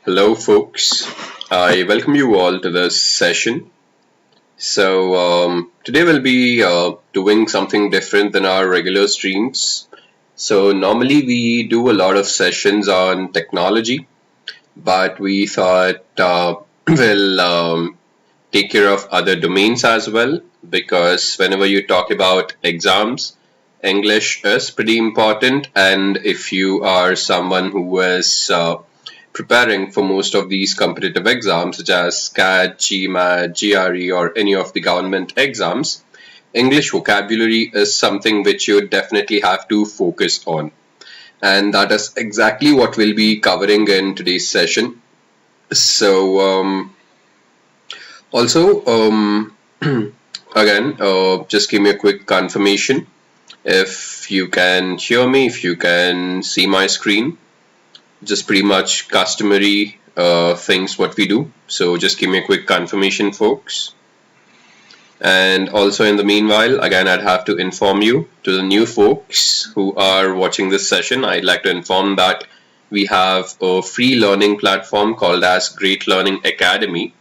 Hello folks, I welcome you all to this session. Today we'll be doing something different than our regular streams. So normally we do a lot of sessions on technology, but we thought we'll take care of other domains as well, because whenever you talk about exams, English is pretty important, and if you are someone who is preparing for most of these competitive exams such as CAT, GMAT, GRE or any of the government exams, English vocabulary is something which you definitely have to focus on. And that is exactly what we'll be covering in today's session. Again, just give me a quick confirmation if you can hear me, if you can see my screen. Just pretty much customary things what we do. So just give me a quick confirmation, folks. And also in the meanwhile, again, I'd have to inform you, to the new folks who are watching this session, I'd like to inform that we have a free learning platform called as Great Learning Academy,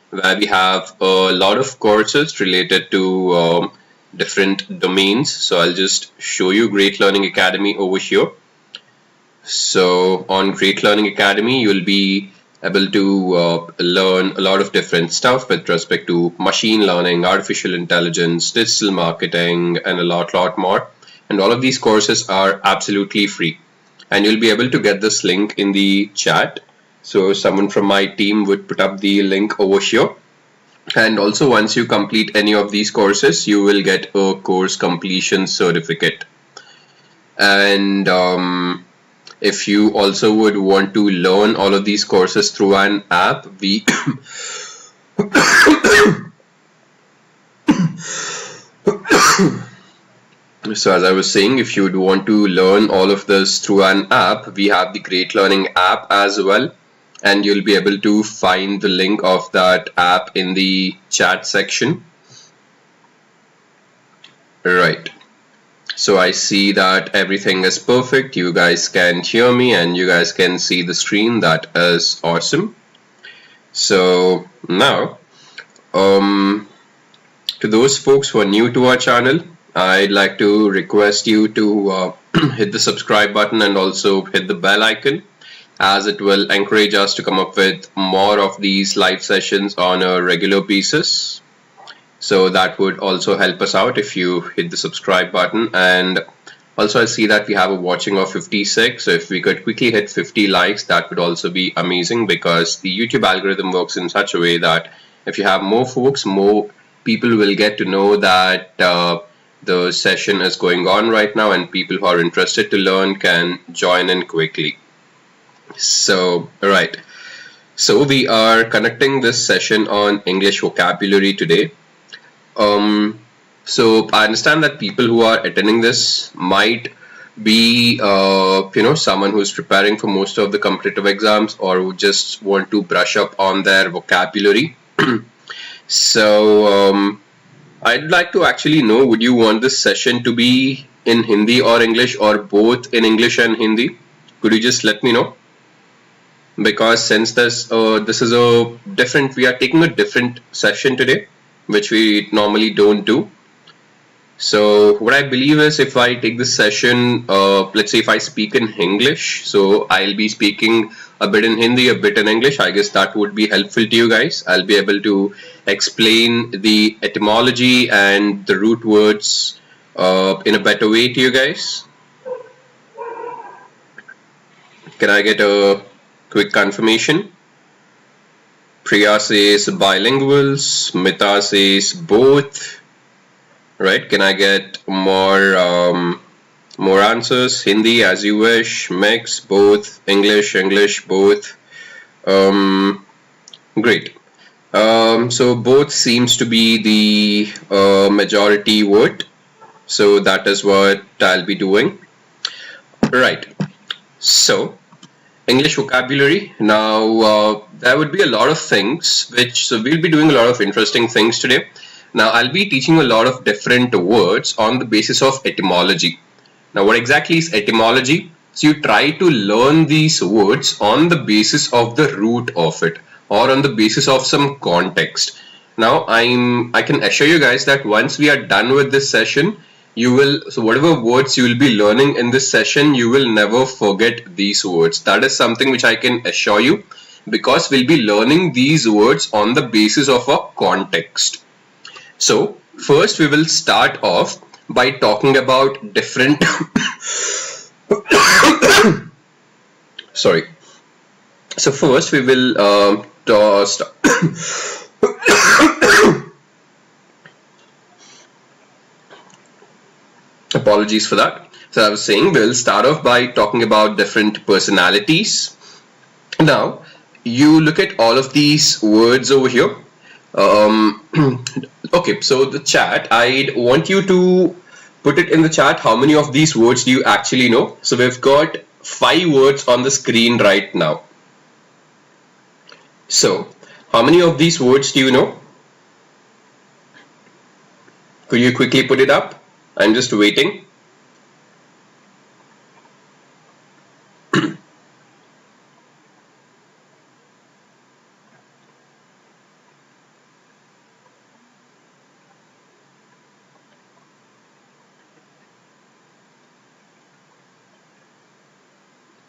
where we have a lot of courses related to different domains. So I'll just show you Great Learning Academy over here. So on Great Learning Academy, you'll be able to learn a lot of different stuff with respect to machine learning, artificial intelligence, digital marketing, and a lot more. And all of these courses are absolutely free. And you'll be able to get this link in the chat. So someone from my team would put up the link over here. And also once you complete any of these courses, you will get a course completion certificate. And if you also would want to learn all of these courses through an app, So as I was saying, if you would want to learn all of this through an app, we have the Great Learning app as well. And you'll be able to find the link of that app in the chat section. Right. So I see that everything is perfect. You guys can hear me and you guys can see the screen. That is awesome. So now, to those folks who are new to our channel, I'd like to request you to hit the subscribe button and also hit the bell icon, as it will encourage us to come up with more of these live sessions on a regular basis. So that would also help us out if you hit the subscribe button. And also I see that we have a watching of 56. So if we could quickly hit 50 likes, that would also be amazing, because the YouTube algorithm works in such a way that if you have more folks, more people will get to know that the session is going on right now, and people who are interested to learn can join in quickly. So, right. So we are conducting this session on English vocabulary today. So I understand that people who are attending this might be, someone who's preparing for most of the competitive exams, or who just want to brush up on their vocabulary. So I'd like to actually know, would you want this session to be in Hindi or English, or both in English and Hindi? Could you just let me know? Because since this is a different, we are taking a different session today, which we normally don't do. So what I believe is, if I take this session, let's say if I speak in English, so I'll be speaking a bit in Hindi, a bit in English. I guess that would be helpful to you guys. I'll be able to explain the etymology and the root words in a better way to you guys. Can I get a quick confirmation? Priya says bilinguals, Mita says both. Right, can I get more answers? Hindi as you wish, mix, both, English, both. Great. So both seems to be the majority word. So that is what I'll be doing. Right. So English vocabulary. Now there would be a lot of things so we'll be doing a lot of interesting things today. Now I'll be teaching a lot of different words on the basis of etymology. Now what exactly is etymology? So you try to learn these words on the basis of the root of it, or on the basis of some context. Now I can assure you guys that once we are done with this session, so whatever words you will be learning in this session, you will never forget these words. That is something which I can assure you, because we'll be learning these words on the basis of a context. So first we will start off by talking about different sorry. So first we will apologies for that. So I was saying we'll start off by talking about different personalities. Now you look at all of these words over here. Okay, so the chat, I'd want you to put it in the chat how many of these words do you actually know. So we've got 5 words on the screen right now. So how many of these words do you know? Could you quickly put it up? I'm just waiting.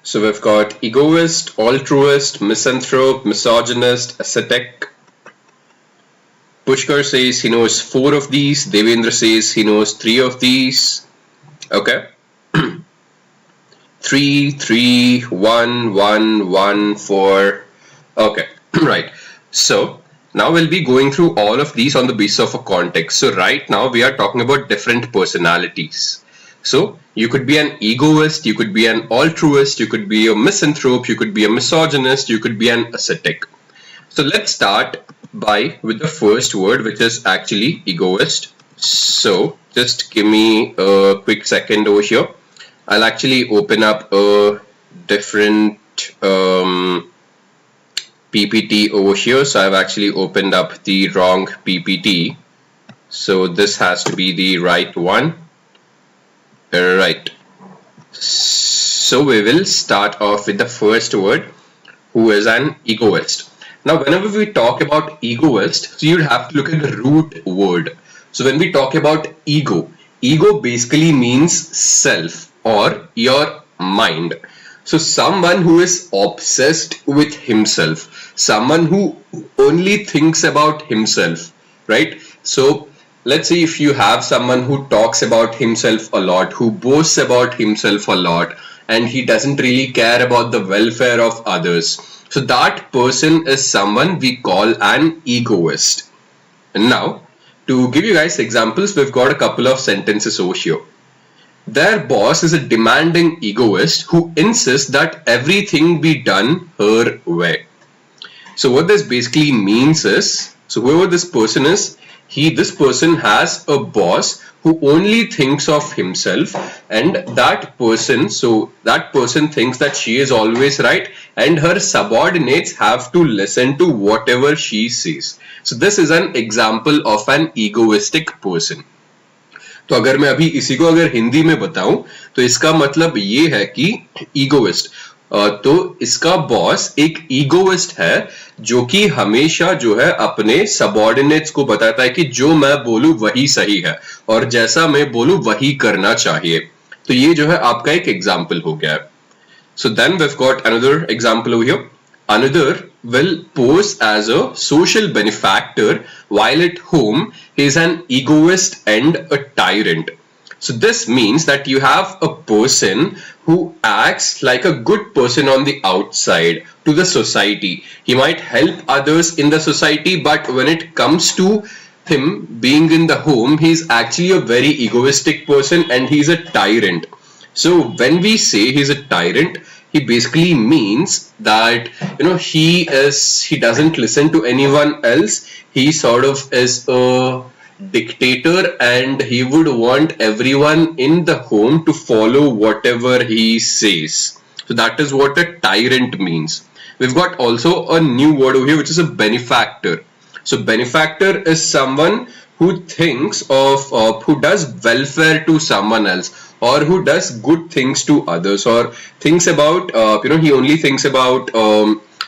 So we've got egoist, altruist, misanthrope, misogynist, ascetic. Pushkar says he knows 4 of these. Devendra says he knows 3 of these. Okay. 3, 3, 1, 1, 1, 4. Okay. Right. So now we'll be going through all of these on the basis of a context. So right now we are talking about different personalities. So you could be an egoist, you could be an altruist, you could be a misanthrope, you could be a misogynist, you could be an ascetic. So let's start with the first word, which is actually egoist. So just give me a quick second over here. I'll actually open up a different PPT over here. So I've actually opened up the wrong PPT. So this has to be the right one. Right. So we will start off with the first word, who is an egoist. Now whenever we talk about egoist, so you'd have to look at the root word. So when we talk about ego basically means self or your mind. So someone who is obsessed with himself, someone who only thinks about himself, right? So let's say if you have someone who talks about himself a lot, who boasts about himself a lot, and he doesn't really care about the welfare of others. So that person is someone we call an egoist. And now, to give you guys examples, we've got a couple of sentences over here. Their boss is a demanding egoist who insists that everything be done her way. So what this basically means is, so whoever this person is, this person has a boss who only thinks of himself, and that person thinks that she is always right, and her subordinates have to listen to whatever she says. So this is an example of an egoistic person. तो अगर मैं अभी इसी को अगर हिंदी में बताऊं तो इसका मतलब ये है कि ईगोइस्ट, तो इसका बॉस एक ईगोइस्ट है जो कि हमेशा जो है अपने सबऑर्डिनेट्स को बताता है कि जो मैं बोलूं वही सही है और जैसा मैं बोलूं वही करना चाहिए. तो ये जो है आपका एक एग्जांपल हो गया है. So then we've got another example over here. Another will pose as a social benefactor while at home he is an egoist and a tyrant. So this means that you have a person who acts like a good person on the outside to the society. He might help others in the society, but when it comes to him being in the home, he is actually a very egoistic person and he is a tyrant. So when we say he's a tyrant, he basically means that he doesn't listen to anyone else. He sort of is a dictator and he would want everyone in the home to follow whatever he says. So that is what a tyrant means. We've got also a new word over here which is a benefactor. So benefactor is someone who thinks of who does welfare to someone else, or who does good things to others, or thinks about he only thinks about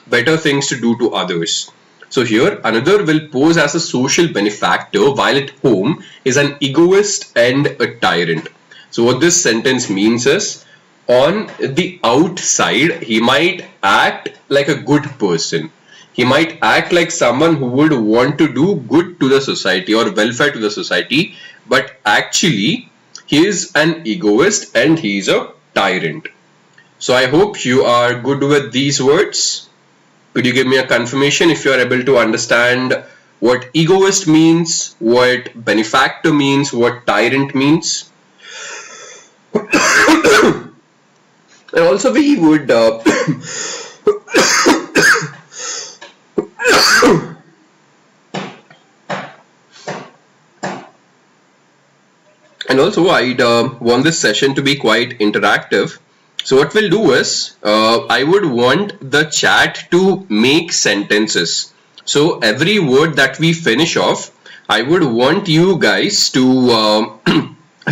better things to do to others. So here another will pose as a social benefactor while at home is an egoist and a tyrant. So what this sentence means is, on the outside he might act like a good person. He might act like someone who would want to do good to the society or welfare to the society, but actually he is an egoist and he is a tyrant. So I hope you are good with these words. Could you give me a confirmation if you are able to understand what egoist means, what benefactor means, what tyrant means? And also we would and also I'd want this session to be quite interactive. So what we'll do is, I would want the chat to make sentences. So every word that we finish off, I would want you guys to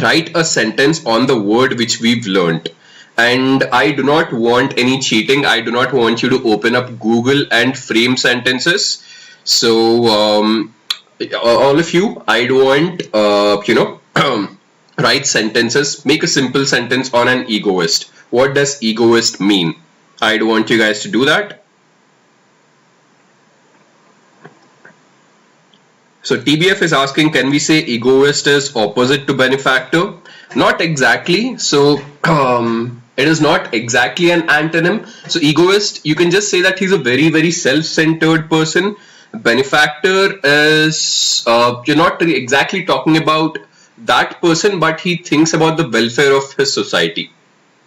write a sentence on the word which we've learned. And I do not want any cheating. I do not want you to open up Google and frame sentences. So all of you, I'd want write sentences. Make a simple sentence on an egoist. What does egoist mean? I'd want you guys to do that. So TBF is asking, can we say egoist is opposite to benefactor? Not exactly. So it is not exactly an antonym. So egoist, you can just say that he's a very, very self-centered person. Benefactor is, you're not really exactly talking about that person, but he thinks about the welfare of his society,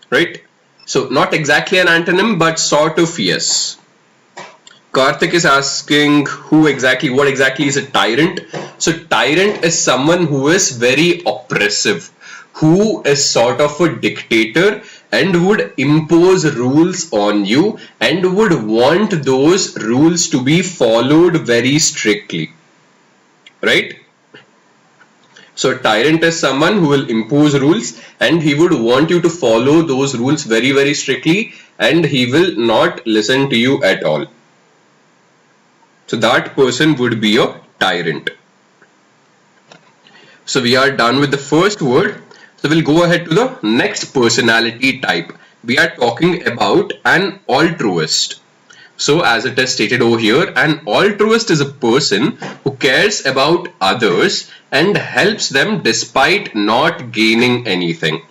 right? So not exactly an antonym, but sort of yes. Karthik is asking what exactly is a tyrant? So tyrant is someone who is very oppressive, who is sort of a dictator and would impose rules on you and would want those rules to be followed very strictly, right? So tyrant is someone who will impose rules and he would want you to follow those rules very, very strictly, and he will not listen to you at all. So that person would be a tyrant. So we are done with the first word. So we'll go ahead to the next personality type. We are talking about an altruist. So as it is stated over here, an altruist is a person who cares about others and helps them despite not gaining anything.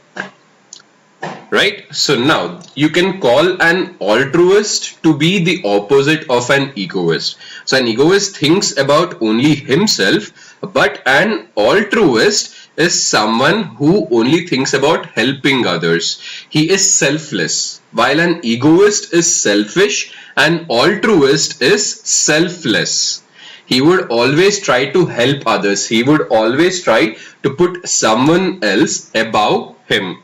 Right? So now you can call an altruist to be the opposite of an egoist. So an egoist thinks about only himself, but an altruist is someone who only thinks about helping others. He is selfless. While an egoist is selfish, an altruist is selfless. He would always try to help others. He would always try to put someone else above him.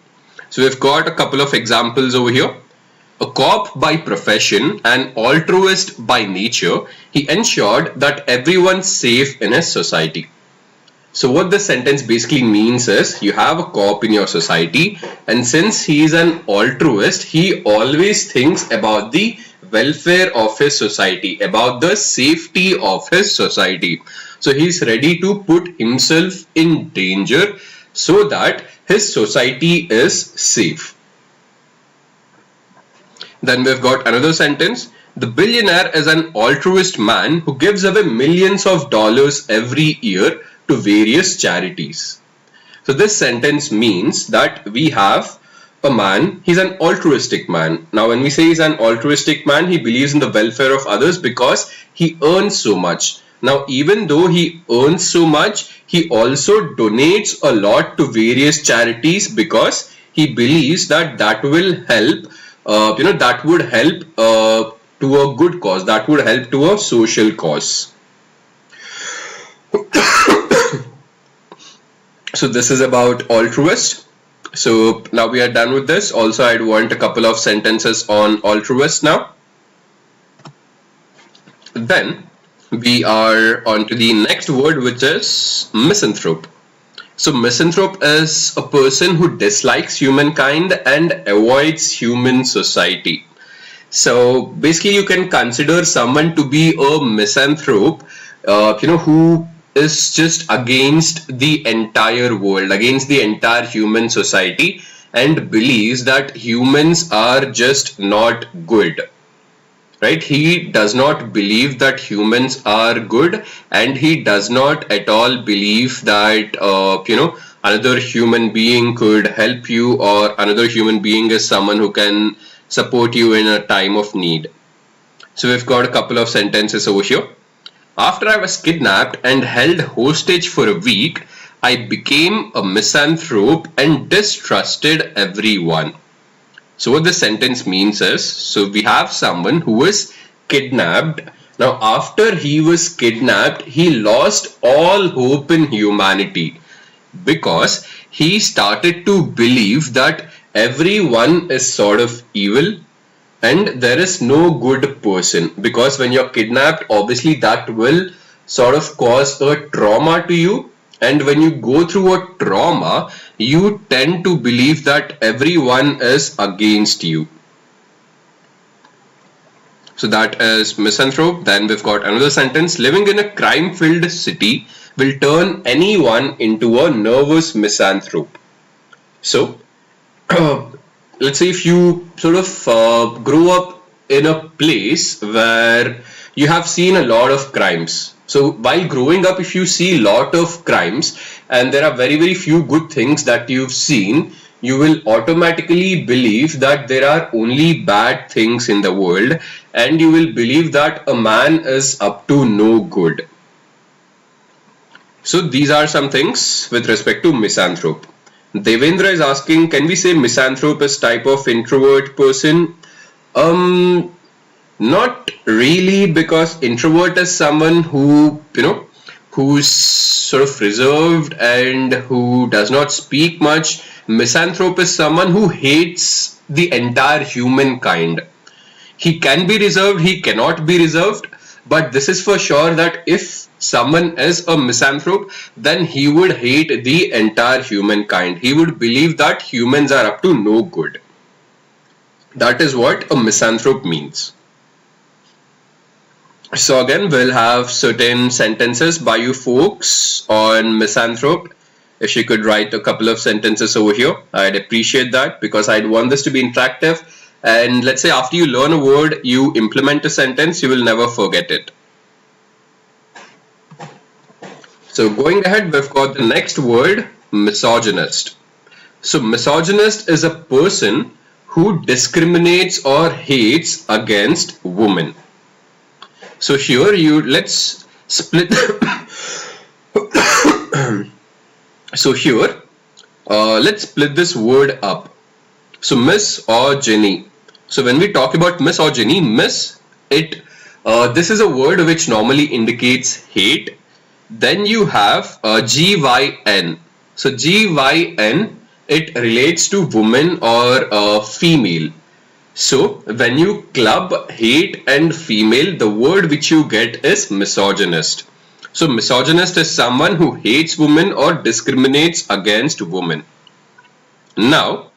So we've got a couple of examples over here. A cop by profession, an altruist by nature, he ensured that everyone's safe in his society. So what the sentence basically means is, you have a cop in your society, and since he is an altruist, he always thinks about the welfare of his society, about the safety of his society. So he's ready to put himself in danger so that his society is safe. Then we've got another sentence. The billionaire is an altruist man who gives away millions of dollars every year to various charities. So this sentence means that we have a man, he's an altruistic man. Now when we say he's an altruistic man, he believes in the welfare of others because he earns so much. Now even though he earns so much, he also donates a lot to various charities because he believes that that will help, that would help to a good cause, that would help to a social cause. So this is about altruist. So now we are done with this. Also, I'd want a couple of sentences on altruist now. Then We are on to the next word, which is misanthrope. So misanthrope is a person who dislikes humankind and avoids human society. So basically you can consider someone to be a misanthrope, who is just against the entire world, against the entire human society, and believes that humans are just not good. Right? He does not believe that humans are good, and he does not at all believe that another human being could help you, or another human being is someone who can support you in a time of need. So we've got a couple of sentences over here. After I was kidnapped and held hostage for a week, I became a misanthrope and distrusted everyone. So what the sentence means is, so we have someone who was kidnapped. Now after he was kidnapped, he lost all hope in humanity, because he started to believe that everyone is sort of evil and there is no good person. Because when you're kidnapped, obviously that will sort of cause a trauma to you, and when you go through a trauma, you tend to believe that everyone is against you. So that is misanthrope. Then we've got another sentence. Living in a crime-filled city will turn anyone into a nervous misanthrope. So let's say if you sort of grow up in a place where you have seen a lot of crimes. So while growing up, if you see a lot of crimes and there are very, very few good things that you've seen, you will automatically believe that there are only bad things in the world, and you will believe that a man is up to no good. So these are some things with respect to misanthrope. Devendra is asking, can we say misanthrope is type of introvert person? Not really, because introvert is someone who, who's sort of reserved and who does not speak much. Misanthrope is someone who hates the entire humankind. He can be reserved, he cannot be reserved, but this is for sure that if someone is a misanthrope, then he would hate the entire humankind. He would believe that humans are up to no good. That is what a misanthrope means. So again, we'll have certain sentences by you folks on misanthrope. If you could write a couple of sentences over here, I'd appreciate that, because I'd want this to be interactive. And let's say after you learn a word, you implement a sentence, you will never forget it. So going ahead, we've got the next word, misogynist. So misogynist is a person who discriminates or hates against women. So here let's split. So here, let's split this word up. So misogyny. So when we talk about misogyny, this is a word which normally indicates hate. Then you have GYN. So GYN, it relates to woman or female. So when you club hate and female, the word which you get is misogynist. So misogynist is someone who hates women or discriminates against women. Now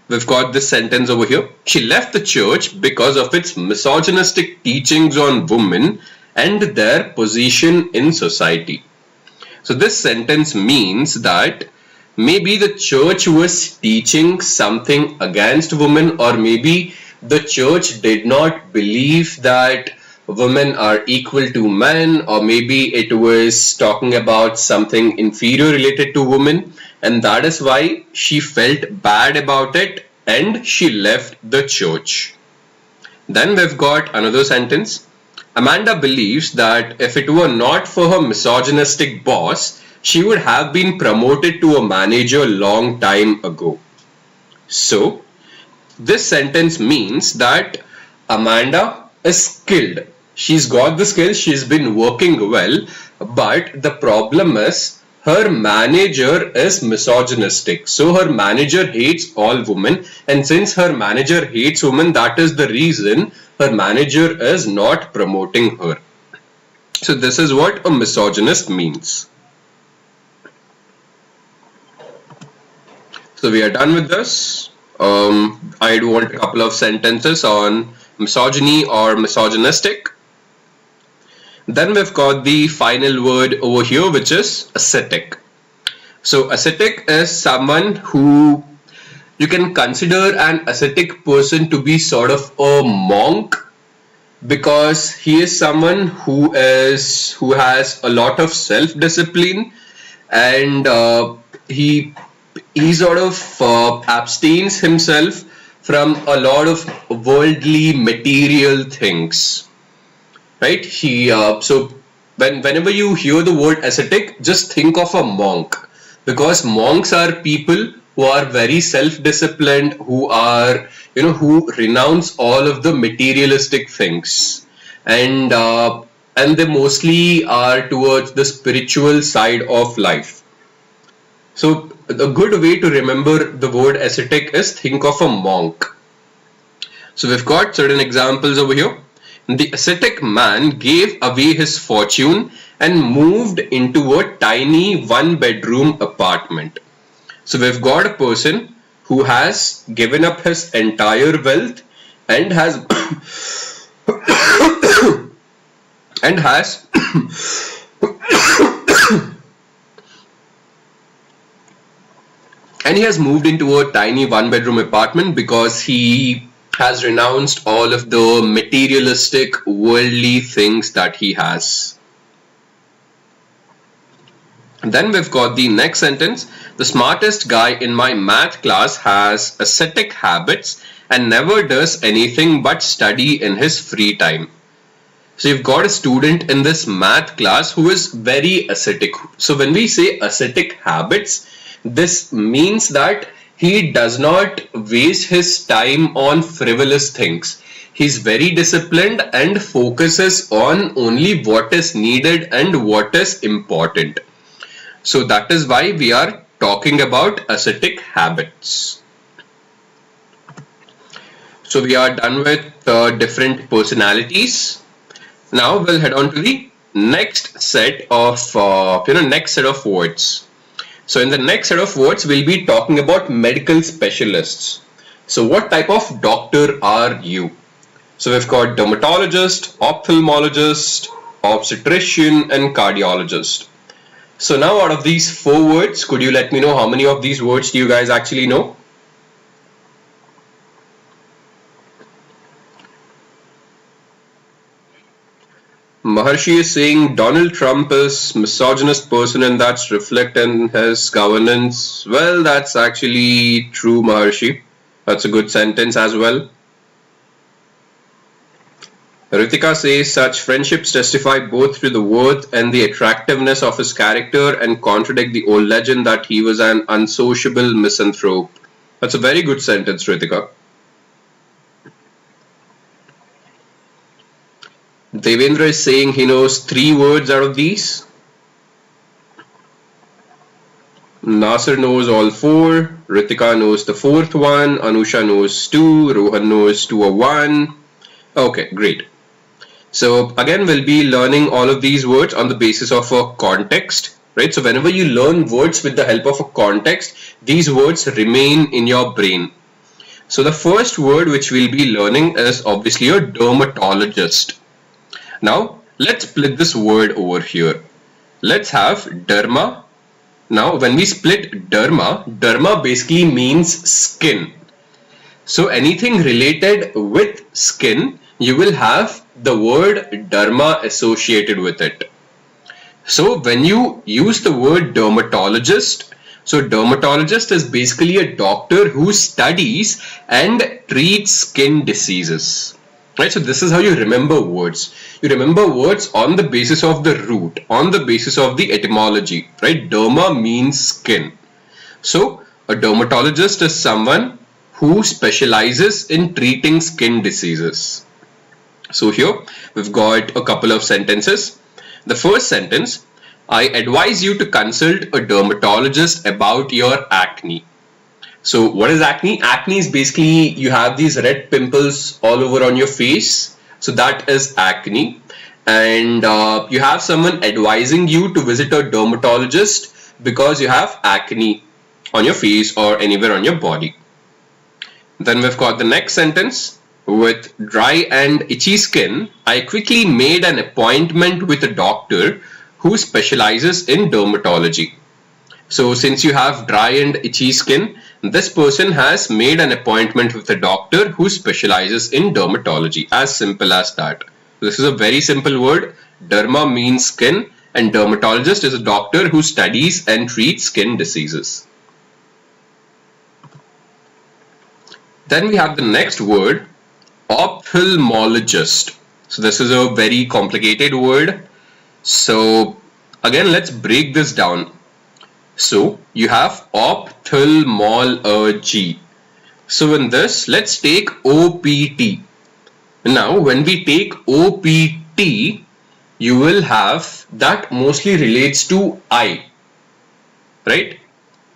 we've got this sentence over here. She left the church because of its misogynistic teachings on women and their position in society. So this sentence means that maybe the church was teaching something against women, or maybe the church did not believe that women are equal to men, or maybe it was talking about something inferior related to women, and that is why she felt bad about it and she left the church. Then we've got another sentence. Amanda believes that if it were not for her misogynistic boss, she would have been promoted to a manager long time ago. So this sentence means that Amanda is skilled. She's got the skills, she's been working well, but the problem is her manager is misogynistic. So her manager hates all women, and since her manager hates women, that is the reason her manager is not promoting her. So this is what a misogynist means. So we are done with this. I do want a couple of sentences on misogyny or misogynistic. Then we've got the final word over here, which is ascetic. So ascetic is someone who you can consider an ascetic person to be sort of a monk, because he is someone who has a lot of self-discipline, and he sort of abstains himself from a lot of worldly material things, right? So whenever you hear the word ascetic, just think of a monk, because monks are people who are very self-disciplined, who are, who renounce all of the materialistic things, and they mostly are towards the spiritual side of life. So a good way to remember the word ascetic is think of a monk. So we've got certain examples over here. The ascetic man gave away his fortune and moved into a tiny one-bedroom apartment. So we've got a person who has given up his entire wealth and has and has and he has moved into a tiny one-bedroom apartment because he has renounced all of the materialistic, worldly things that he has. Then we've got the next sentence. The smartest guy in my math class has ascetic habits and never does anything but study in his free time. So you've got a student in this math class who is very ascetic. So when we say ascetic habits, this means that he does not waste his time on frivolous things. He's very disciplined and focuses on only what is needed and what is important. So that is why we are talking about ascetic habits. So we are done with different personalities. Now we'll head on to the next set of words. So in the next set of words, we'll be talking about medical specialists. So what type of doctor are you? So we've got dermatologist, ophthalmologist, obstetrician, and cardiologist. So now out of these 4 words, could you let me know how many of these words do you guys actually know? Maharshi is saying Donald Trump is misogynist person and that's reflected in his governance. Well, that's actually true, Maharshi. That's a good sentence as well. Ritika says such friendships testify both to the worth and the attractiveness of his character and contradict the old legend that he was an unsociable misanthrope. That's a very good sentence, Ritika. Devendra is saying he knows 3 words out of these. Nasir knows all 4. Ritika knows the 4th one. Anusha knows 2. Rohan knows 2 or 1. Okay, great. So again, we'll be learning all of these words on the basis of a context, right? So whenever you learn words with the help of a context, these words remain in your brain. So the first word which we'll be learning is obviously a dermatologist. Now, let's split this word over here. Let's have derma. Now, when we split derma basically means skin. So anything related with skin, you will have the word derma associated with it. So when you use the word dermatologist, so dermatologist is basically a doctor who studies and treats skin diseases. Right, so this is how you remember words. You remember words on the basis of the root, on the basis of the etymology, right? Derma means skin. So a dermatologist is someone who specializes in treating skin diseases. So here we've got a couple of sentences. The first sentence, I advise you to consult a dermatologist about your acne. So what is acne? Acne is basically you have these red pimples all over on your face. So that is acne. and you have someone advising you to visit a dermatologist because you have acne on your face or anywhere on your body. Then we've got the next sentence. With dry and itchy skin, I quickly made an appointment with a doctor who specializes in dermatology. So since you have dry and itchy skin, this person has made an appointment with a doctor who specializes in dermatology. As simple as that. This is a very simple word. Derma means skin, and dermatologist is a doctor who studies and treats skin diseases. Then we have the next word, ophthalmologist. So this is a very complicated word. So again, let's break this down. So you have ophthalmology. So in this, let's take OPT. Now when we take OPT, you will have that mostly relates to eye, right?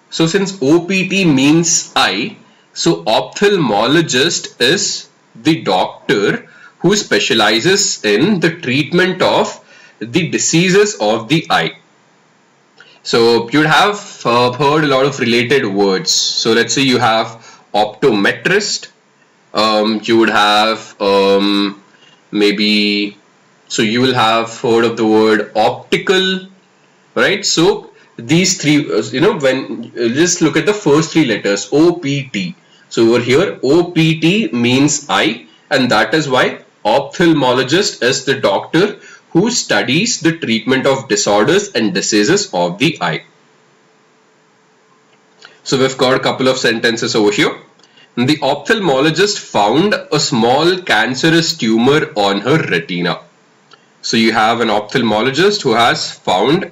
So since OPT means eye, so ophthalmologist is the doctor who specializes in the treatment of the diseases of the eye. So you'd have heard a lot of related words. So let's say you have optometrist, you would have maybe, so you will have heard of the word optical, right? So these three, when just look at the first three letters, OPT. So over here, OPT means eye, and that is why ophthalmologist is the doctor who studies the treatment of disorders and diseases of the eye. So we've got a couple of sentences over here. The ophthalmologist found a small cancerous tumor on her retina. So you have an ophthalmologist who has found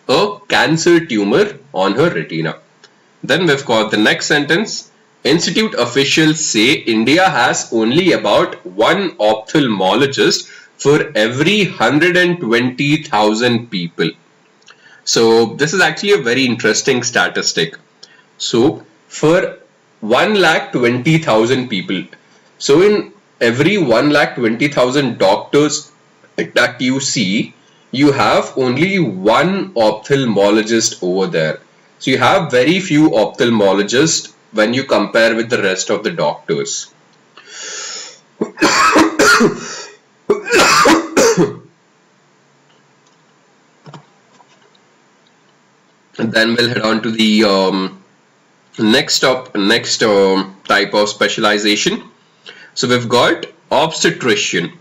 a cancer tumor on her retina. Then we've got the next sentence. Institute officials say India has only about one ophthalmologist for every 120,000 people. So this is actually a very interesting statistic. So for 1,20,000 people, so in every 1,20,000 doctors that you see, you have only one ophthalmologist over there. So you have very few ophthalmologists when you compare with the rest of the doctors. And then we'll head on to the next type of specialization. So we've got obstetrician.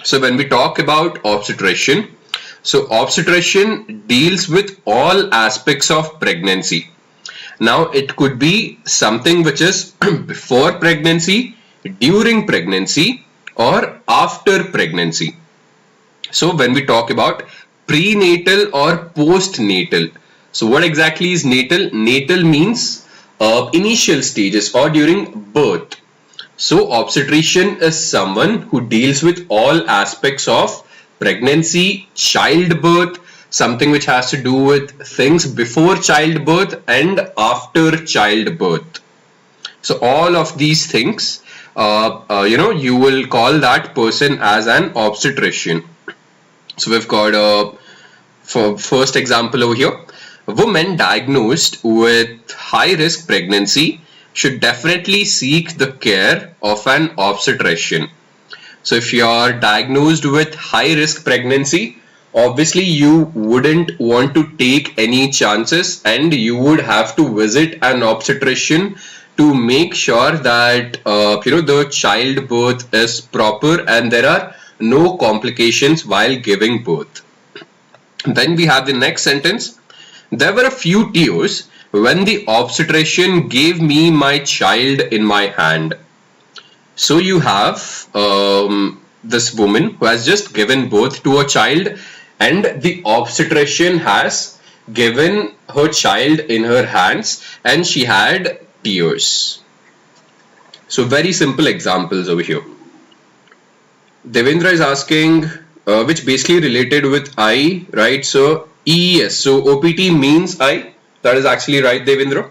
So when we talk about obstetrician, so obstetrician deals with all aspects of pregnancy. Now it could be something which is before pregnancy, during pregnancy, or after pregnancy. So when we talk about prenatal or postnatal, so what exactly is natal? Natal means initial stages or during birth. So obstetrician is someone who deals with all aspects of pregnancy, childbirth, something which has to do with things before childbirth and after childbirth. So all of these things, you will call that person as an obstetrician. So we've got for first example over here. Women diagnosed with high-risk pregnancy should definitely seek the care of an obstetrician. So if you are diagnosed with high-risk pregnancy, obviously you wouldn't want to take any chances, and you would have to visit an obstetrician to make sure that the childbirth is proper and there are no complications while giving birth. Then we have the next sentence. There were a few tears when the obstetrician gave me my child in my hand. So you have this woman who has just given birth to a child, and the obstetrician has given her child in her hands and she had tears. So very simple examples over here. Devendra is asking which basically related with eye, right? So yes, so OPT means eye. That is actually right, Devendra.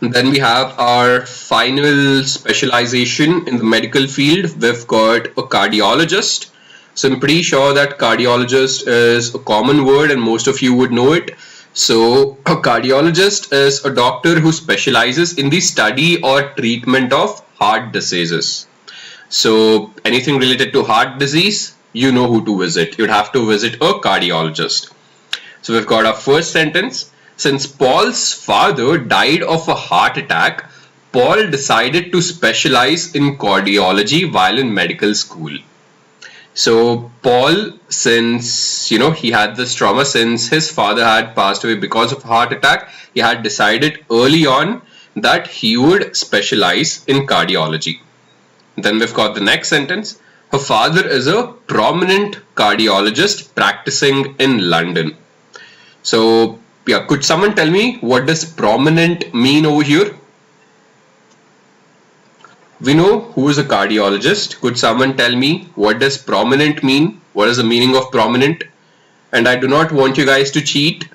Then we have our final specialization in the medical field. We've got a cardiologist. So I'm pretty sure that cardiologist is a common word and most of you would know it. So a cardiologist is a doctor who specializes in the study or treatment of heart diseases. So anything related to heart disease, you know who to visit. You'd have to visit a cardiologist. So we've got our first sentence. Since Paul's father died of a heart attack, Paul decided to specialize in cardiology while in medical school. So Paul, since he had this trauma, since his father had passed away because of a heart attack, he had decided early on that he would specialize in cardiology. Then we've got the next sentence. Her father is a prominent cardiologist practicing in London. So yeah, could someone tell me what does prominent mean over here? We know who is a cardiologist. Could someone tell me what does prominent mean? What is the meaning of prominent? And I do not want you guys to cheat.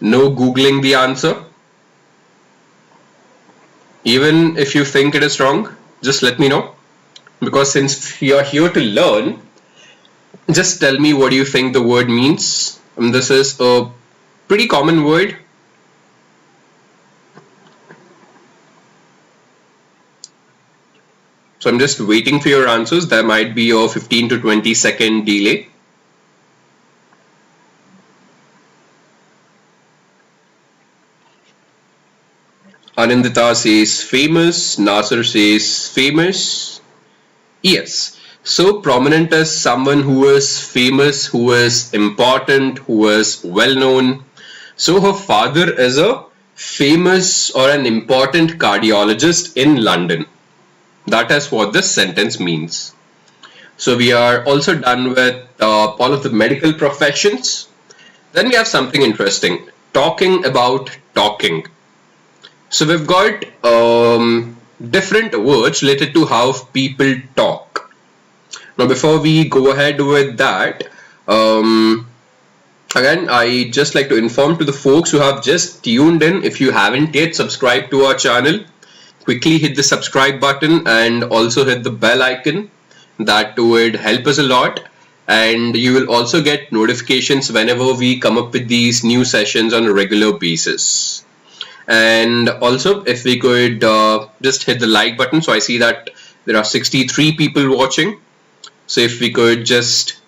No googling the answer. Even if you think it is wrong, just let me know. Because since you are here to learn, just tell me what do you think the word means. This is a pretty common word. So I'm just waiting for your answers. There might be a 15 to 20-second delay. Anindita says famous. Nasser says famous. Yes. So prominent is someone who is famous, who is important, who is well known. So her father is a famous or an important cardiologist in London. That is what this sentence means. So we are also done with all of the medical professions. Then we have something interesting. Talking about talking. So we've got different words related to how people talk. Now before we go ahead with that, again, I just like to inform to the folks who have just tuned in, if you haven't yet subscribed to our channel, quickly hit the subscribe button and also hit the bell icon. That would help us a lot, and you will also get notifications whenever we come up with these new sessions on a regular basis. And also, if we could just hit the like button. So I see that there are 63 people watching. So if we could just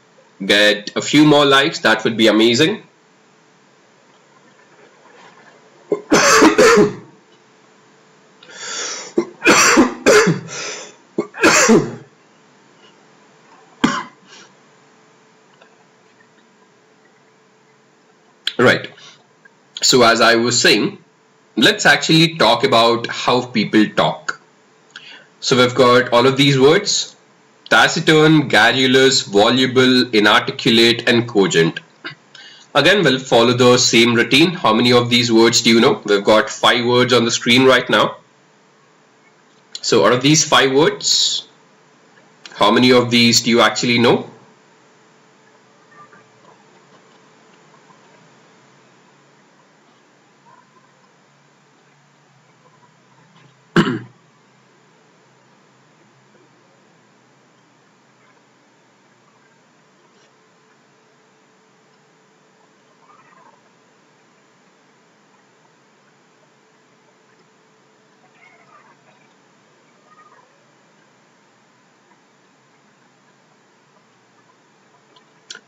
get a few more likes, that would be amazing. Right. So as I was saying, let's actually talk about how people talk. So we've got all of these words: taciturn, garrulous, voluble, inarticulate, and cogent. Again, we'll follow the same routine. How many of these words do you know? We've got 5 words on the screen right now. So out of these 5 words, how many of these do you actually know?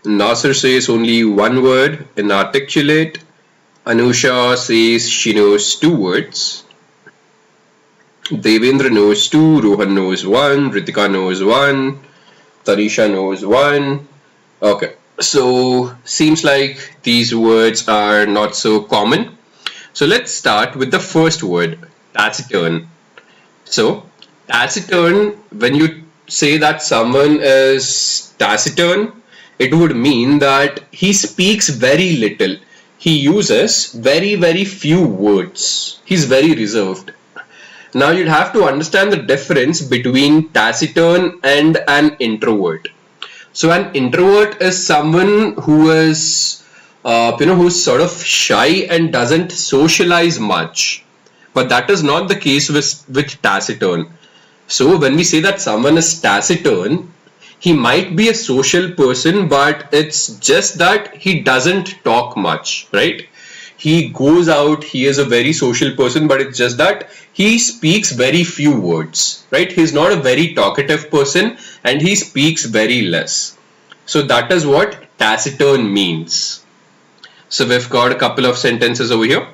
Nasser says only 1 word, inarticulate. Anusha says she knows 2 words. Devendra knows 2, Rohan knows 1, Ritika knows 1, Tarisha knows 1. Okay, so seems like these words are not so common. So let's start with the first word, taciturn. So taciturn, when you say that someone is taciturn, it would mean that he speaks very little. He uses very few words. He's very reserved. Now you'd have to understand the difference between taciturn and an introvert. So an introvert is someone who is, who's sort of shy and doesn't socialize much. But that is not the case with taciturn. So when we say that someone is taciturn, he might be a social person, but it's just that he doesn't talk much, right? He goes out, he is a very social person, but it's just that he speaks very few words, right? He's not a very talkative person and he speaks very less. So that is what taciturn means. So we've got a couple of sentences over here.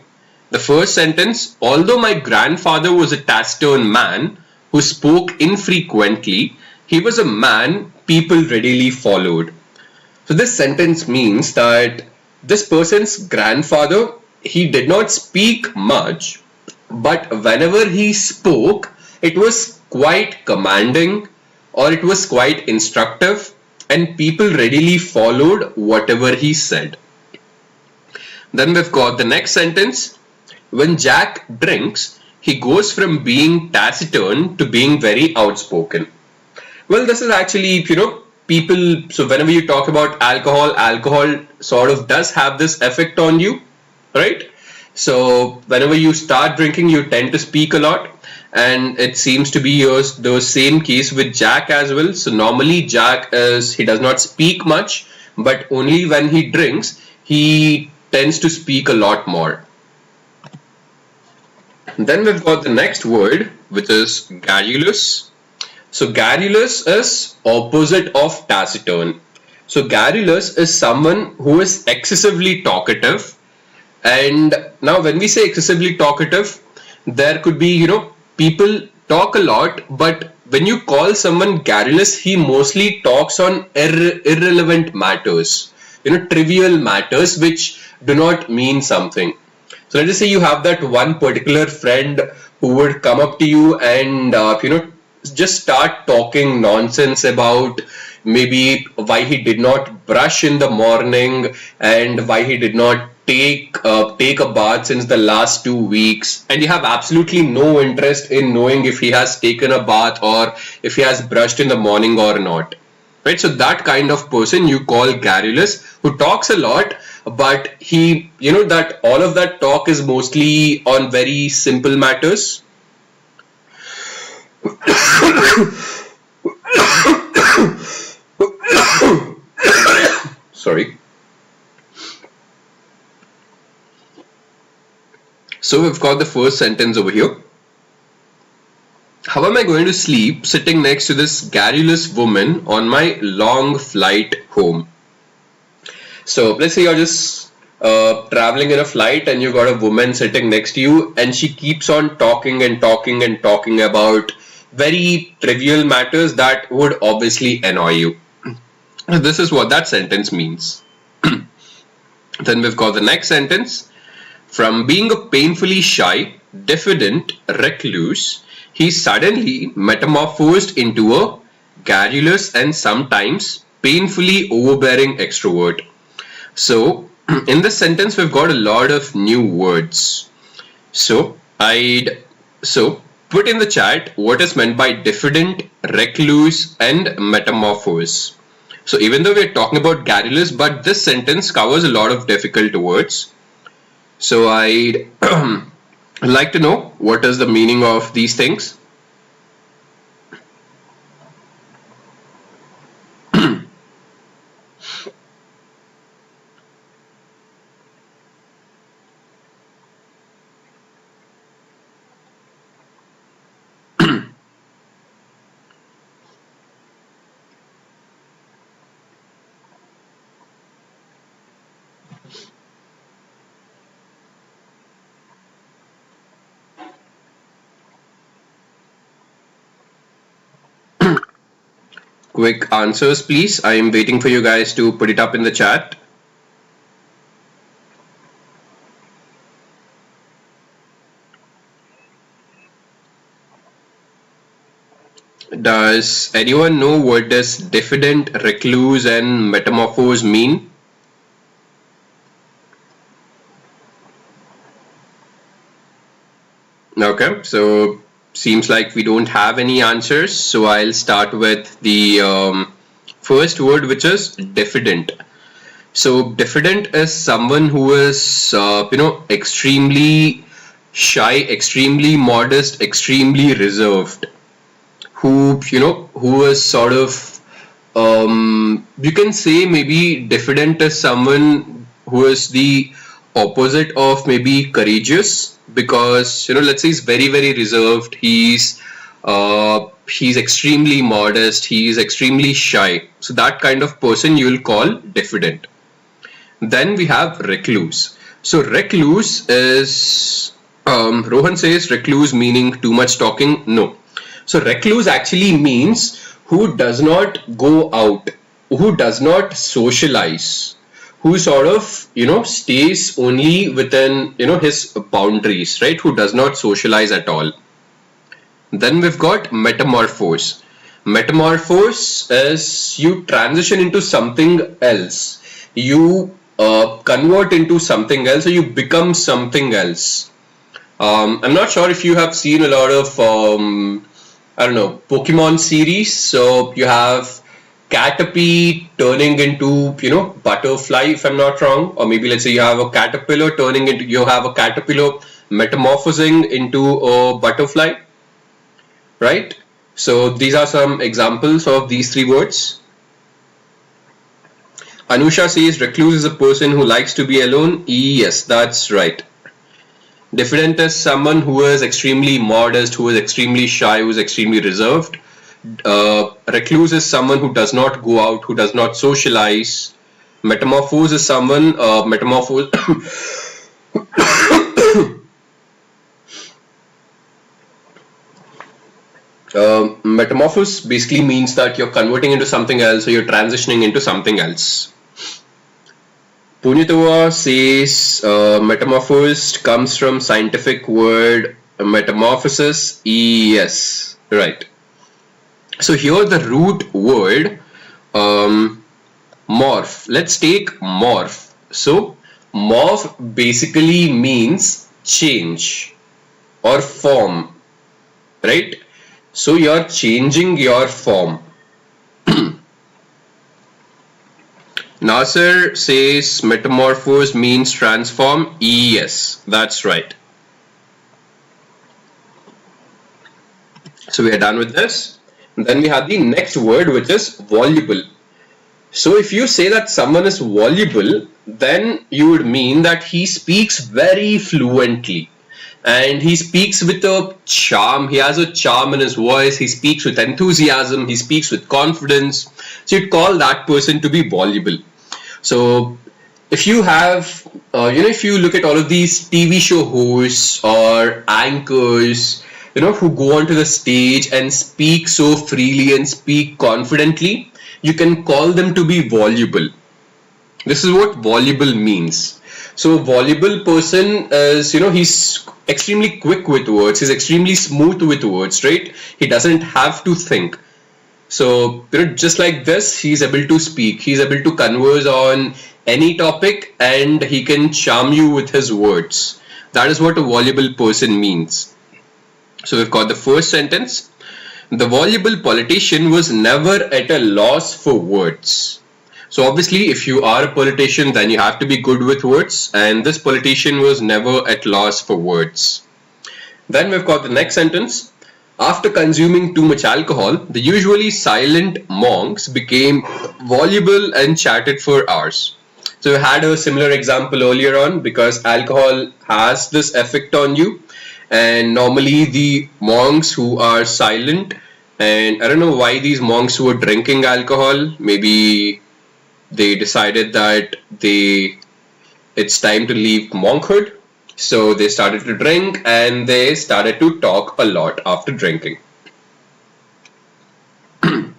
The first sentence, although my grandfather was a taciturn man who spoke infrequently, he was a man people readily followed. So this sentence means that this person's grandfather, he did not speak much, but whenever he spoke, it was quite commanding or it was quite instructive and people readily followed whatever he said. Then we've got the next sentence. When Jack drinks, he goes from being taciturn to being very outspoken. Well, this is actually, people, so whenever you talk about alcohol sort of does have this effect on you, right? So whenever you start drinking, you tend to speak a lot, and it seems to be the same case with Jack as well. So normally Jack he does not speak much, but only when he drinks, he tends to speak a lot more. Then we've got the next word, which is garrulous. So garrulous is opposite of taciturn. So garrulous is someone who is excessively talkative. And now when we say excessively talkative, there could be, people talk a lot, but when you call someone garrulous, he mostly talks on irrelevant matters, trivial matters which do not mean something. So let's just say you have that one particular friend who would come up to you and just start talking nonsense about maybe why he did not brush in the morning and why he did not take a bath since the last 2 weeks, and you have absolutely no interest in knowing if he has taken a bath or if he has brushed in the morning or not. Right, so that kind of person you call garrulous, who talks a lot, but he, that all of that talk is mostly on very simple matters. Sorry. So we've got the first sentence over here. How am I going to sleep sitting next to this garrulous woman on my long flight home? So let's say you're just traveling in a flight and you've got a woman sitting next to you and she keeps on talking and talking and talking about very trivial matters that would obviously annoy you. This is what that sentence means. Then we've got the next sentence. From being a painfully shy, diffident recluse, he suddenly metamorphosed into a garrulous and sometimes painfully overbearing extrovert. So in this sentence we've got a lot of new words. So put in the chat what is meant by diffident, recluse and metamorphose. So even though we're talking about garrulous, but this sentence covers a lot of difficult words. So I'd like to know what is the meaning of these things. Quick answers, please. I am waiting for you guys to put it up in the chat. Does anyone know what does diffident, recluse and metamorphose mean? Okay, so seems like we don't have any answers, so I'll start with the first word, which is diffident. So diffident is someone who is extremely shy, extremely modest, extremely reserved, who is sort of you can say maybe diffident is someone who is the opposite of maybe courageous, because let's say he's very very reserved, he's extremely modest, he's extremely shy, so that kind of person you will call diffident. Then we have recluse. So recluse is Rohan says recluse meaning too much talking. No. So recluse actually means who does not go out, who does not socialize, who sort of stays only within his boundaries, right? Who does not socialize at all. Then we've got metamorphose. Metamorphose is you transition into something else, you convert into something else, or you become something else. I'm not sure if you have seen a lot of I don't know, Pokemon series. So you have Caterpie turning into butterfly, if I'm not wrong, or maybe let's say you have a caterpillar metamorphosing into a butterfly, right? So these are some examples of these three words. Anusha says recluse is a person who likes to be alone. Yes, that's right. Diffident is someone who is extremely modest, who is extremely shy, who is extremely reserved. Recluse is someone who does not go out, who does not socialize. Metamorphose is someone metamorphose basically means that you're converting into something else, or you're transitioning into something else. Punitova says metamorphosed comes from scientific word metamorphosis. Yes, right. So here the root word morph. Let's take morph. So morph basically means change or form, right? So you're changing your form. Nasser says metamorphose means transform. Yes, that's right. So we are done with this. And then we have the next word, which is voluble. So if you say that someone is voluble, then you would mean that he speaks very fluently. And he speaks with a charm, he has a charm in his voice, he speaks with enthusiasm, he speaks with confidence. So you'd call that person to be voluble. So if you have, if you look at all of these TV show hosts or anchors, who go onto the stage and speak so freely and speak confidently, you can call them to be voluble. This is what voluble means. So voluble person is, he's extremely quick with words, he's extremely smooth with words, right? He doesn't have to think. So, just like this, he's able to speak, he's able to converse on any topic, and he can charm you with his words. That is what a voluble person means. So we've got the first sentence. The voluble politician was never at a loss for words. So obviously, if you are a politician, then you have to be good with words, and this politician was never at loss for words. Then we've got the next sentence. After consuming too much alcohol, the usually silent monks became voluble and chatted for hours. So we had a similar example earlier on, because alcohol has this effect on you, and normally the monks who are silent, and I don't know why these monks who were drinking alcohol, maybe they decided that it's time to leave monkhood. So they started to drink and they started to talk a lot after drinking. Then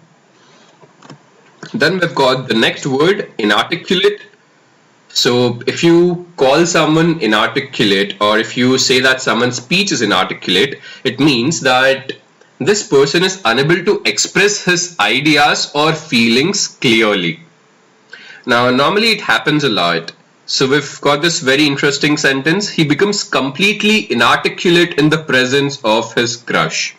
we've got the next word, inarticulate. So if you call someone inarticulate, or if you say that someone's speech is inarticulate, it means that this person is unable to express his ideas or feelings clearly. Now, normally it happens a lot. So we've got this very interesting sentence. He becomes completely inarticulate in the presence of his crush.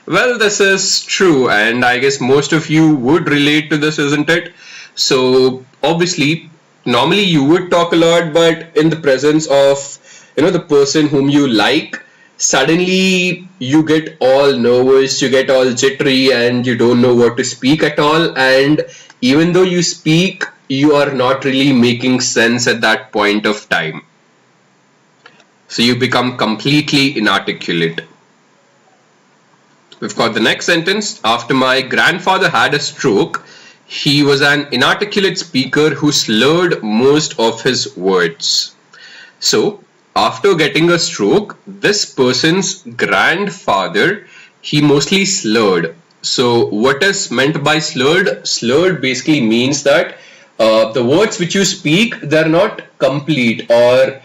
Well, this is true, and I guess most of you would relate to this, isn't it? So obviously, normally you would talk a lot, but in the presence of the person whom you like, suddenly you get all nervous, you get all jittery, and you don't know what to speak at all. And even though you speak, you are not really making sense at that point of time. So you become completely inarticulate. We've got the next sentence. After my grandfather had a stroke, he was an inarticulate speaker who slurred most of his words. So, after getting a stroke, this person's grandfather, he mostly slurred. So, what is meant by slurred? Slurred basically means that the words which you speak, they're not complete, or,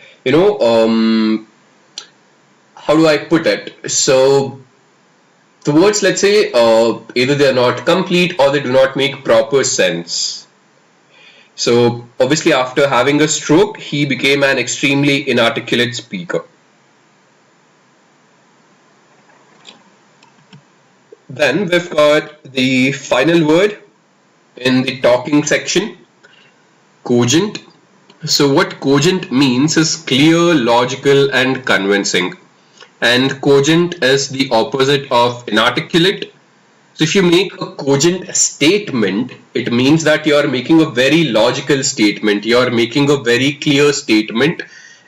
how do I put it? So, the words, let's say, either they are not complete or they do not make proper sense. So obviously after having a stroke, he became an extremely inarticulate speaker. Then we've got the final word in the talking section, cogent. So what cogent means is clear, logical, and convincing. And cogent is the opposite of inarticulate. So if you make a cogent statement, it means that you are making a very logical statement, you are making a very clear statement,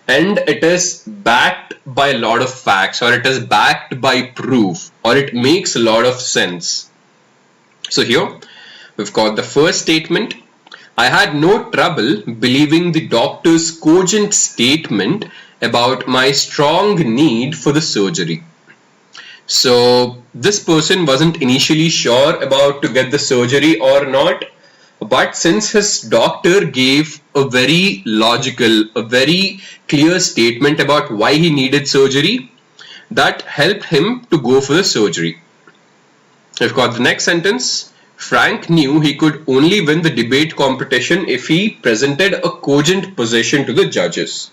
and it is backed by a lot of facts, or it is backed by proof, or it makes a lot of sense. So here we've got the first statement. I had no trouble believing the doctor's cogent statement about my strong need for the surgery. So this person wasn't initially sure about to get the surgery or not, but since his doctor gave a very logical, a very clear statement about why he needed surgery, that helped him to go for the surgery. I've got the next sentence. Frank knew he could only win the debate competition if he presented a cogent position to the judges.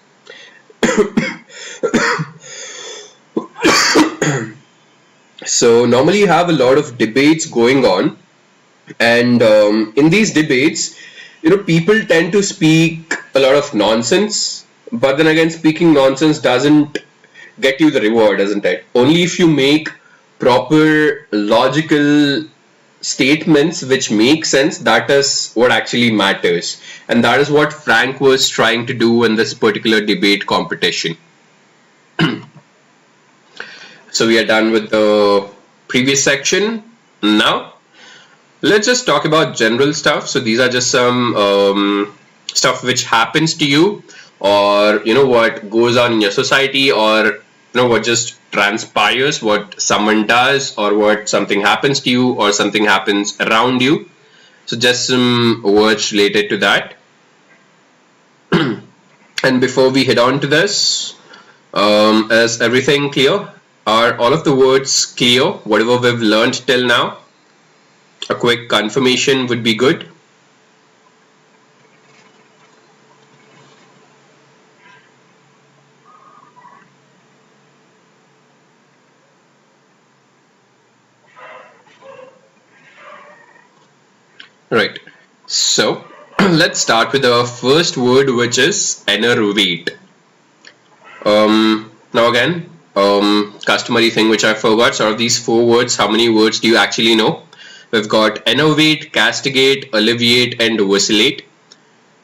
So normally you have a lot of debates going on, and in these debates, people tend to speak a lot of nonsense, but then again, speaking nonsense doesn't get you the reward, doesn't it? Only if you make proper logical statements which make sense, that is what actually matters, and that is what Frank was trying to do in this particular debate competition. So we are done with the previous section. Now let's just talk about general stuff. So these are just some stuff which happens to you, or what goes on in your society, or what just transpires, what someone does, or what something happens to you, or something happens around you. So just some words related to that. And before we head on to this, is everything clear? Are all of the words clear? Whatever we've learned till now? A quick confirmation would be good. Right. So let's start with the first word, which is enervate. Now again, customary thing which I forgot. So out of these 4 words, how many words do you actually know? We've got enervate, castigate, alleviate, and vesylate.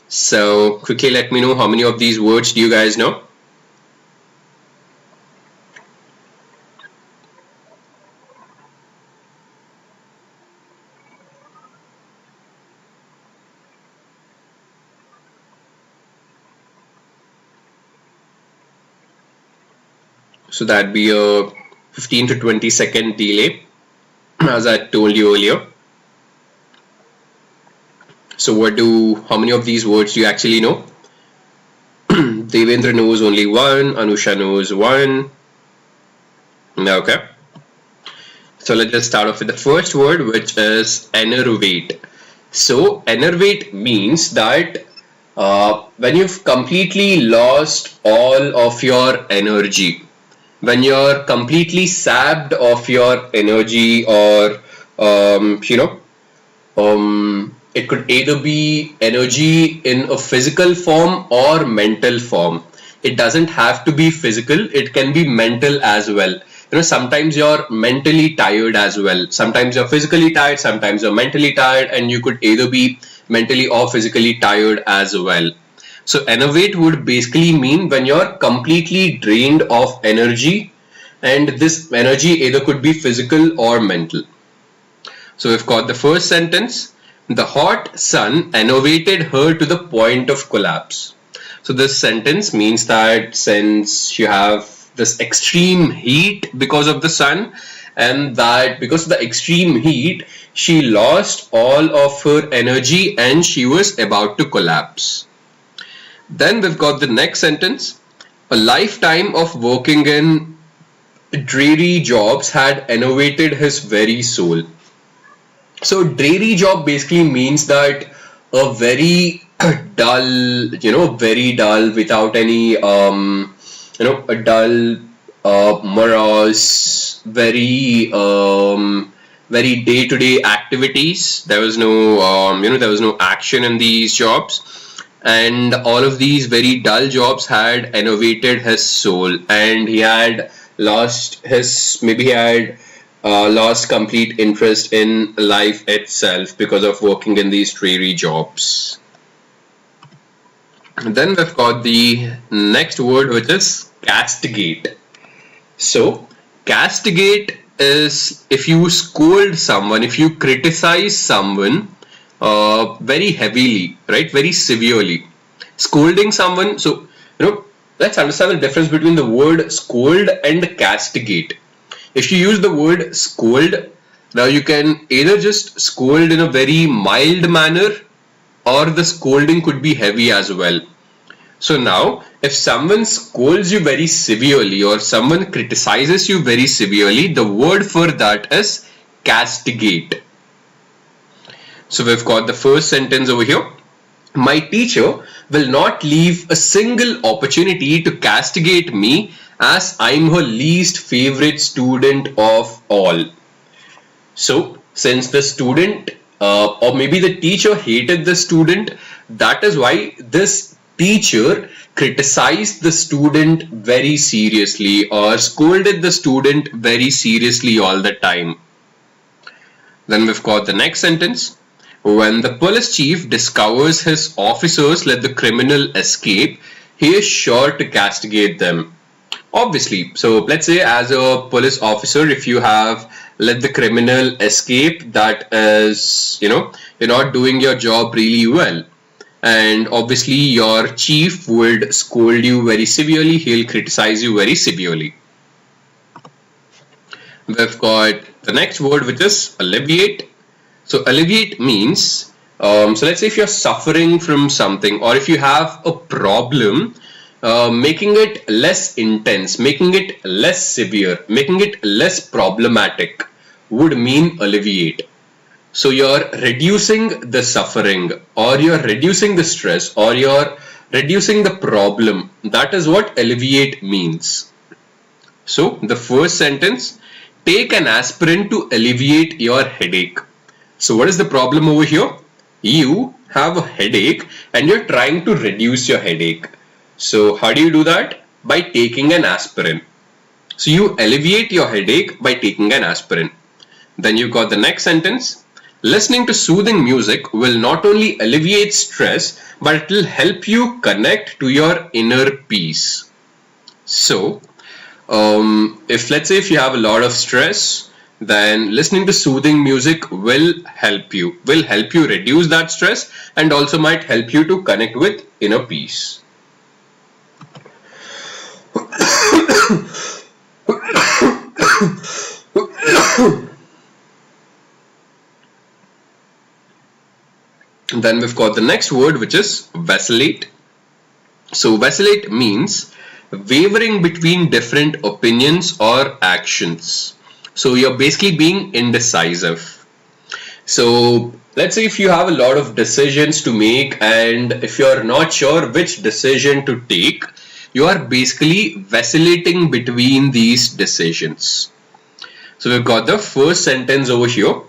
So quickly let me know how many of these words do you guys know? So that'd be a 15 to 20 second delay, as I told you earlier. So how many of these words do you actually know? Devendra knows only 1, Anusha knows 1. Okay. So let's just start off with the first word, which is enervate. So enervate means that when you've completely lost all of your energy, when you're completely sapped of your energy, or it could either be energy in a physical form or mental form. it doesn't have to be physical, it can be mental as well. Sometimes you're mentally tired as well. Sometimes you're physically tired, sometimes you're mentally tired, and you could either be mentally or physically tired as well. So enervate would basically mean when you're completely drained of energy, and this energy either could be physical or mental. So we've got the first sentence. The hot sun enervated her to the point of collapse. So this sentence means that since you have this extreme heat because of the sun, and that because of the extreme heat she lost all of her energy and she was about to collapse. Then we've got the next sentence. A lifetime of working in dreary jobs had enervated his very soul. So dreary job basically means that a very dull, very dull, without any a dull, morose, very very day-to-day activities. There was no there was no action in these jobs, and all of these very dull jobs had enervated his soul, and he had lost his, maybe he had lost complete interest in life itself because of working in these dreary jobs. And then we've got the next word, which is castigate. So castigate is if you scold someone, if you criticize someone very heavily, right, very severely. Scolding someone, so let's understand the difference between the word scold and castigate. If you use the word scold, now you can either just scold in a very mild manner, or the scolding could be heavy as well. So now, if someone scolds you very severely or someone criticizes you very severely, the word for that is castigate. So we've got the first sentence over here. My teacher will not leave a single opportunity to castigate me, as I'm her least favorite student of all. So since the student or maybe the teacher hated the student, that is why this teacher criticized the student very seriously or scolded the student very seriously all the time. Then we've got the next sentence. When the police chief discovers his officers let the criminal escape, he is sure to castigate them. Obviously, so let's say as a police officer, if you have let the criminal escape, that is, you're not doing your job really well. And obviously your chief would scold you very severely, he'll criticize you very severely. We've got the next word, which is alleviate. So alleviate means, so let's say if you're suffering from something, or if you have a problem, making it less intense, making it less severe, making it less problematic would mean alleviate. So you're reducing the suffering, or you're reducing the stress, or you're reducing the problem. That is what alleviate means. So the first sentence, take an aspirin to alleviate your headache. So what is the problem over here? You have a headache and you're trying to reduce your headache. So how do you do that? By taking an aspirin. So you alleviate your headache by taking an aspirin. Then you got the next sentence. Listening to soothing music will not only alleviate stress, but it will help you connect to your inner peace. So let's say if you have a lot of stress, then listening to soothing music will help you reduce that stress, and also might help you to connect with inner peace. Then we've got the next word, which is vesylate. So vesylate means wavering between different opinions or actions. So you're basically being indecisive. So let's say if you have a lot of decisions to make, and if you're not sure which decision to take, you are basically vacillating between these decisions. So we've got the first sentence over here.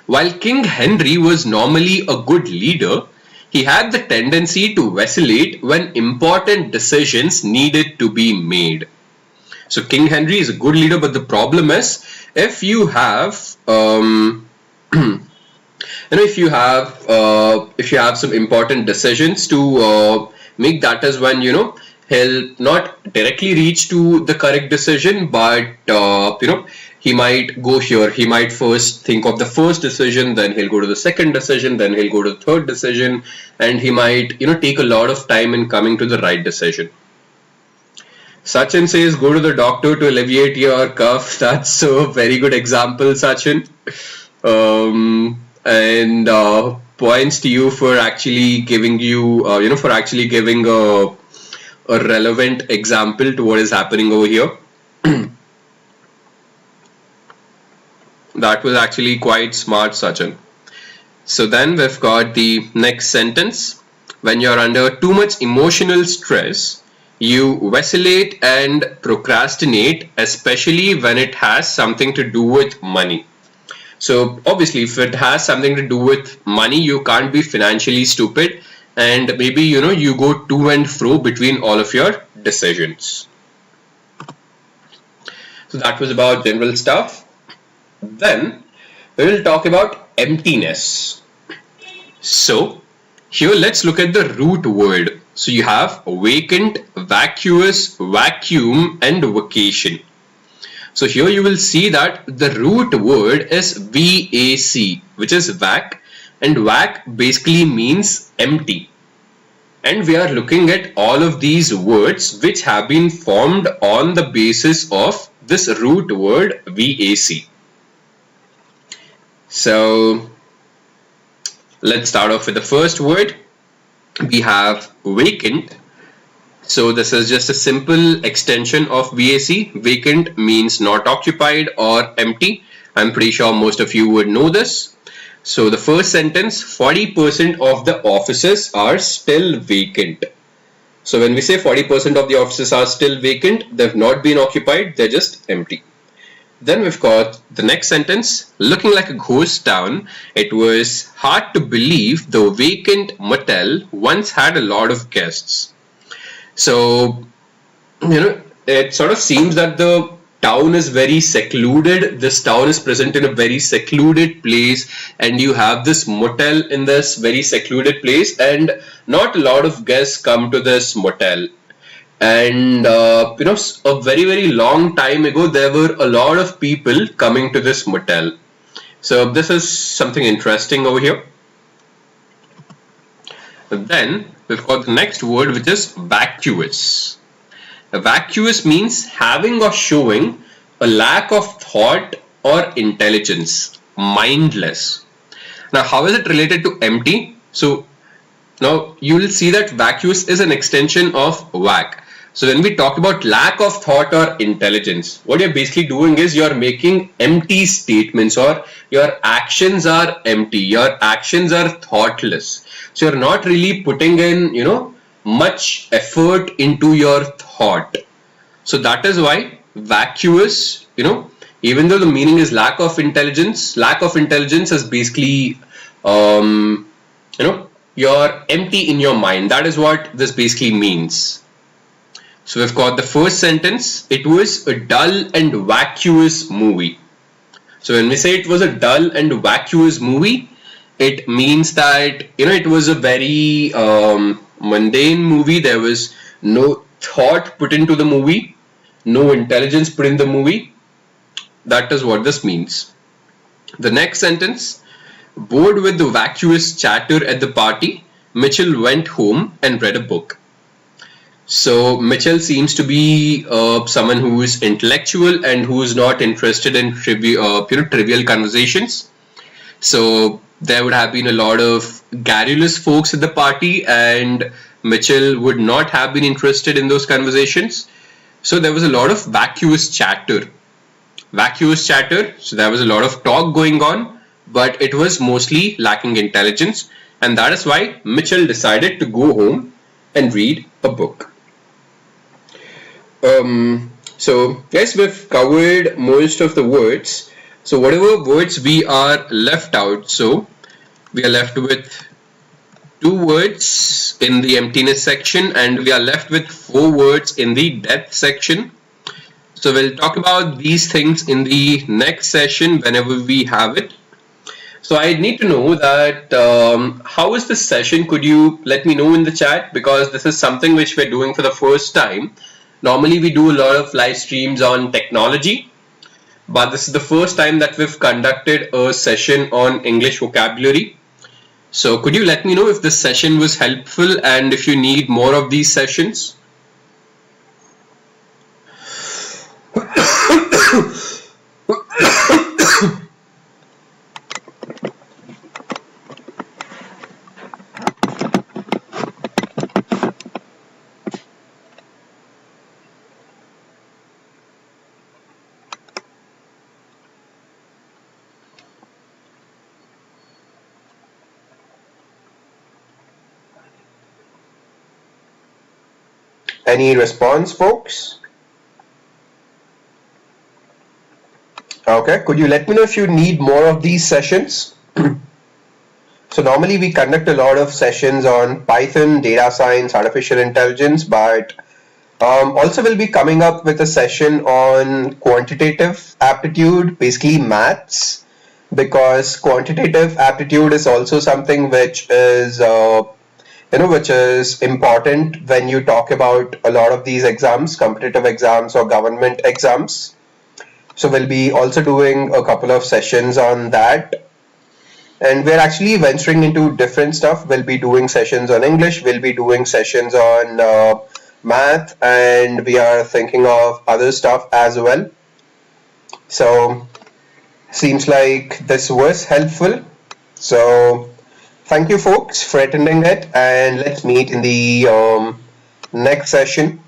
While King Henry was normally a good leader, He had the tendency to vacillate when important decisions needed to be made. So King Henry is a good leader, but the problem is if you have if you have some important decisions to make, that is when he'll not directly reach to the correct decision, but he might go here. He might first think of the first decision, then he'll go to the second decision, then he'll go to the third decision, and he might take a lot of time in coming to the right decision. Sachin says, go to the doctor to alleviate your cough. That's a very good example, Sachin. And points to you for actually giving a relevant example to what is happening over here. That was actually quite smart, Sachin. So then we've got the next sentence. When you're under too much emotional stress, you vacillate and procrastinate, especially when it has something to do with money. So obviously, if it has something to do with money, you can't be financially stupid, and maybe you go to and fro between all of your decisions. So that was about general stuff. Then we will talk about emptiness. So here let's look at the root word. So you have vacant, vacuous, vacuum, and vacation. So here you will see that the root word is VAC, which is vac, and vac basically means empty. And we are looking at all of these words which have been formed on the basis of this root word VAC. So let's start off with the first word. We have vacant. So this is just a simple extension of VAC. Vacant means not occupied or empty. I'm pretty sure most of you would know this. So the first sentence, 40% of the offices are still vacant. So when we say 40% of the offices are still vacant, they've not been occupied, they're just empty. Then we've got the next sentence, looking like a ghost town. It was hard to believe the vacant motel once had a lot of guests. So, it sort of seems that the town is very secluded. This town is present in a very secluded place, and you have this motel in this very secluded place, and not a lot of guests come to this motel. And a very, very long time ago, there were a lot of people coming to this motel. So this is something interesting over here. Then we've got the next word, which is vacuous. Vacuous means having or showing a lack of thought or intelligence, mindless. Now, how is it related to empty? So now you will see that vacuous is an extension of vac. So when we talk about lack of thought or intelligence, what you're basically doing is you're making empty statements, or your actions are empty, your actions are thoughtless. So you're not really putting in, much effort into your thought. So that is why vacuous, even though the meaning is lack of intelligence is basically, you're empty in your mind. That is what this basically means. So we've got the first sentence, it was a dull and vacuous movie. So when we say it was a dull and vacuous movie, it means that, it was a very mundane movie. There was no thought put into the movie, no intelligence put in the movie. That is what this means. The next sentence, bored with the vacuous chatter at the party, Mitchell went home and read a book. So Mitchell seems to be someone who is intellectual and who is not interested in trivial conversations. So there would have been a lot of garrulous folks at the party, and Mitchell would not have been interested in those conversations. So there was a lot of vacuous chatter. So there was a lot of talk going on, but it was mostly lacking intelligence, and that is why Mitchell decided to go home and read a book. So guys, we've covered most of the words. So whatever words we are left out, so we are left with 2 words in the emptiness section, and we are left with 4 words in the depth section. So we'll talk about these things in the next session whenever we have it. So I need to know that how is this session? Could you let me know in the chat, because this is something which we're doing for the first time. Normally we do a lot of live streams on technology, but this is the first time that we've conducted a session on English vocabulary. So could you let me know if this session was helpful and if you need more of these sessions? Any response, folks? Okay, could you let me know if you need more of these sessions? So normally we conduct a lot of sessions on Python, data science, artificial intelligence, but also we'll be coming up with a session on quantitative aptitude, basically maths, because quantitative aptitude is also something which is which is important when you talk about a lot of these exams, competitive exams or government exams. So we'll be also doing a couple of sessions on that. And we're actually venturing into different stuff. We'll be doing sessions on English, we'll be doing sessions on math, and we are thinking of other stuff as well. So seems like this was helpful. So thank you folks for attending it, and let's meet in the next session.